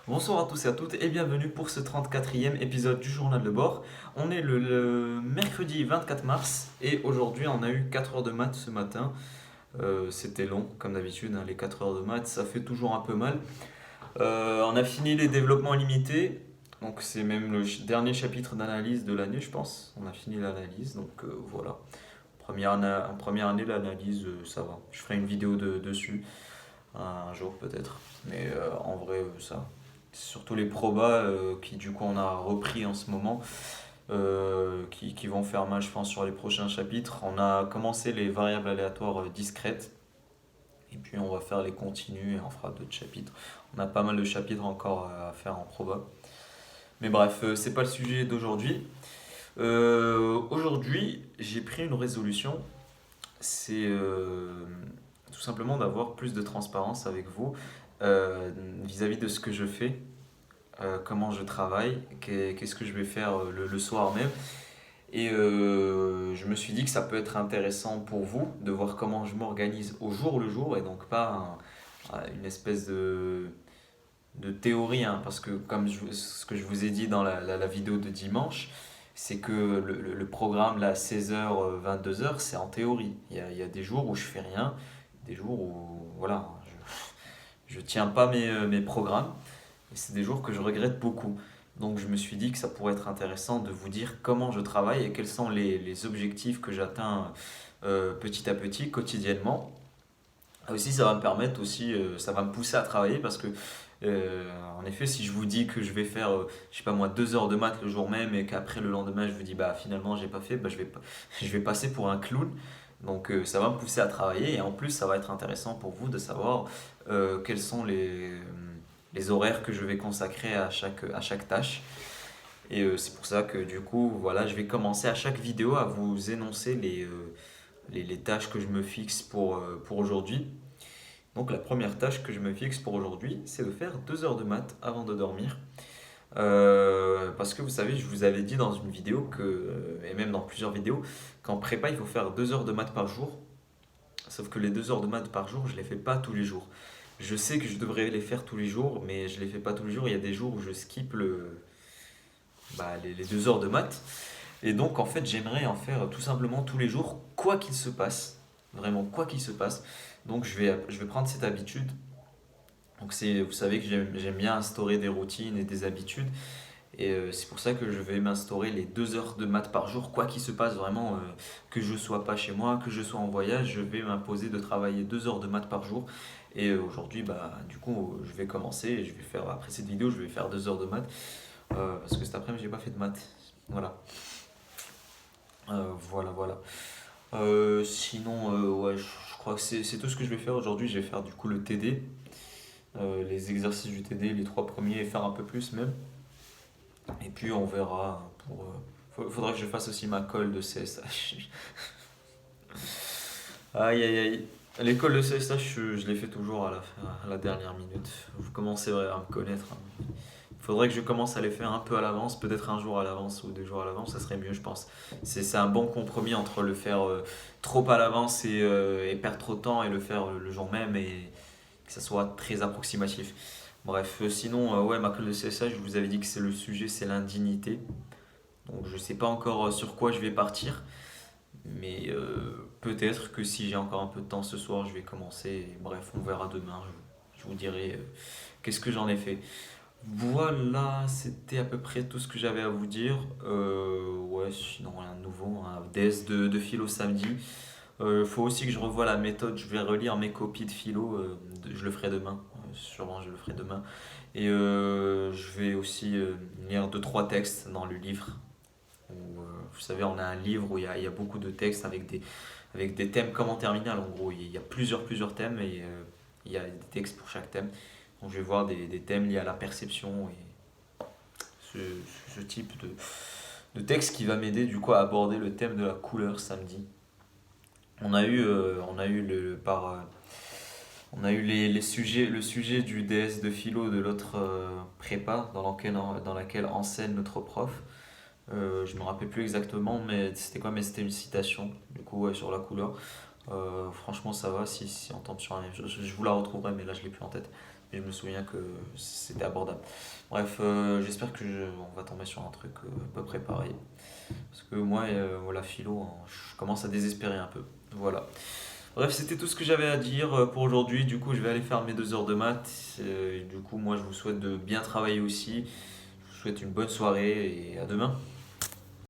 Bonsoir à tous et à toutes et bienvenue pour ce 34e épisode du journal de bord. On est le mercredi 24 mars et aujourd'hui on a eu 4 heures de maths ce matin. C'était long comme d'habitude, hein, les 4 heures de maths ça fait toujours un peu mal. On a fini les développements limités, donc c'est même le dernier chapitre d'analyse de l'année je pense. On a fini l'analyse donc voilà. En première année l'analyse ça va. Je ferai une vidéo dessus un jour peut-être. Mais en vrai, ça. C'est surtout les probas qui, du coup, on a repris en ce moment, qui vont faire mal, je pense, sur les prochains chapitres. On a commencé les variables aléatoires discrètes. Et puis, on va faire les continues et on fera d'autres chapitres. On a pas mal de chapitres encore à faire en proba. Mais bref, c'est pas le sujet d'aujourd'hui. Aujourd'hui, j'ai pris une résolution. C'est tout simplement d'avoir plus de transparence avec vous vis-à-vis de ce que je fais, comment je travaille, qu'est-ce que je vais faire le soir même. Et je me suis dit que ça peut être intéressant pour vous de voir comment je m'organise au jour le jour et donc pas une espèce de théorie, hein, parce que ce que je vous ai dit dans la vidéo de dimanche, c'est que le programme là 16h 22h c'est en théorie. Il y a des jours où je fais rien, des jours où voilà, je tiens pas mes programmes et c'est des jours que je regrette beaucoup. Donc je me suis dit que ça pourrait être intéressant de vous dire comment je travaille et quels sont les objectifs que j'atteins petit à petit, quotidiennement. Aussi, ça va me permettre aussi, ça va me pousser à travailler parce que, en effet, si je vous dis que je vais faire, je sais pas moi, 2 heures de maths le jour même et qu'après le lendemain je vous dis bah finalement j'ai pas fait, bah, je vais passer pour un clown. Donc ça va me pousser à travailler et en plus ça va être intéressant pour vous de savoir quels sont les horaires que je vais consacrer à chaque tâche. Et c'est pour ça que du coup, voilà, je vais commencer à chaque vidéo à vous énoncer les tâches que je me fixe pour aujourd'hui. Donc la première tâche que je me fixe pour aujourd'hui, c'est de faire 2 heures de maths avant de dormir. Parce que vous savez, je vous avais dit dans une vidéo et même dans plusieurs vidéos, qu'en prépa, il faut faire 2 heures de maths par jour. Sauf que les 2 heures de maths par jour, je ne les fais pas tous les jours. Je sais que je devrais les faire tous les jours, mais je ne les fais pas tous les jours. Il y a des jours où je skip les 2 heures de maths. Et donc, en fait, j'aimerais en faire tout simplement tous les jours, quoi qu'il se passe. Vraiment, quoi qu'il se passe. Donc, je vais prendre cette habitude. Donc, vous savez que j'aime bien instaurer des routines et des habitudes. Et c'est pour ça que je vais m'instaurer les 2 heures de maths par jour, quoi qu'il se passe vraiment, que je sois pas chez moi, que je sois en voyage, je vais m'imposer de travailler 2 heures de maths par jour. Et aujourd'hui, bah, du coup, je vais commencer et je vais faire, après cette vidéo, je vais faire 2 heures de maths. Parce que cet après-midi, j'ai pas fait de maths. Voilà. Voilà. Sinon, ouais, je crois que c'est tout ce que je vais faire aujourd'hui. Je vais faire du coup le TD, les exercices du TD, les 3 premiers, et faire un peu plus même. Et puis on verra faudra que je fasse aussi ma colle de CSH. Aïe aïe aïe. L'école de CSH, je l'ai fait toujours à la dernière minute. Vous commencez à me connaître, hein. Il faudrait que je commence à les faire un peu à l'avance, peut-être un jour à l'avance ou 2 jours à l'avance, ça serait mieux, je pense. C'est un bon compromis entre le faire trop à l'avance et perdre trop de temps et le faire le jour même et que ça soit très approximatif. Bref, sinon, ouais, ma colle de CSH, je vous avais dit que c'est le sujet, c'est l'indignité. Donc je sais pas encore sur quoi je vais partir, mais peut-être que si j'ai encore un peu de temps ce soir, je vais commencer. Bref, on verra demain. Je vous dirai qu'est-ce que j'en ai fait. Voilà, c'était à peu près tout ce que j'avais à vous dire. Ouais, sinon rien de nouveau, hein. DS de philo samedi. Faut aussi que je revoie la méthode. Je vais relire mes copies de philo. Je le ferai demain. Sûrement, je le ferai demain. Et je vais aussi lire deux trois textes dans le livre. Vous savez, on a un livre où il y a beaucoup de textes avec des thèmes comme en terminale. En gros, il y a plusieurs thèmes et il y a des textes pour chaque thème. Donc, je vais voir des thèmes liés à la perception et ce, ce type de texte qui va m'aider du coup à aborder le thème de la couleur samedi. On a eu on a eu les sujets, le sujet du DS de philo de l'autre prépa dans laquelle enseigne notre prof. Je me rappelle plus exactement, mais c'était quoi? Mais c'était une citation, du coup, ouais, sur la couleur. Franchement, ça va si on tombe sur un. Je vous la retrouverai, mais là, je l'ai plus en tête. Et je me souviens que c'était abordable. Bref, j'espère on va tomber sur un truc à peu près pareil. Parce que moi, voilà, philo, hein, je commence à désespérer un peu. Voilà. Bref, c'était tout ce que j'avais à dire pour aujourd'hui. Du coup, je vais aller faire mes 2 heures de maths. Du coup, moi, je vous souhaite de bien travailler aussi. Je vous souhaite une bonne soirée et à demain.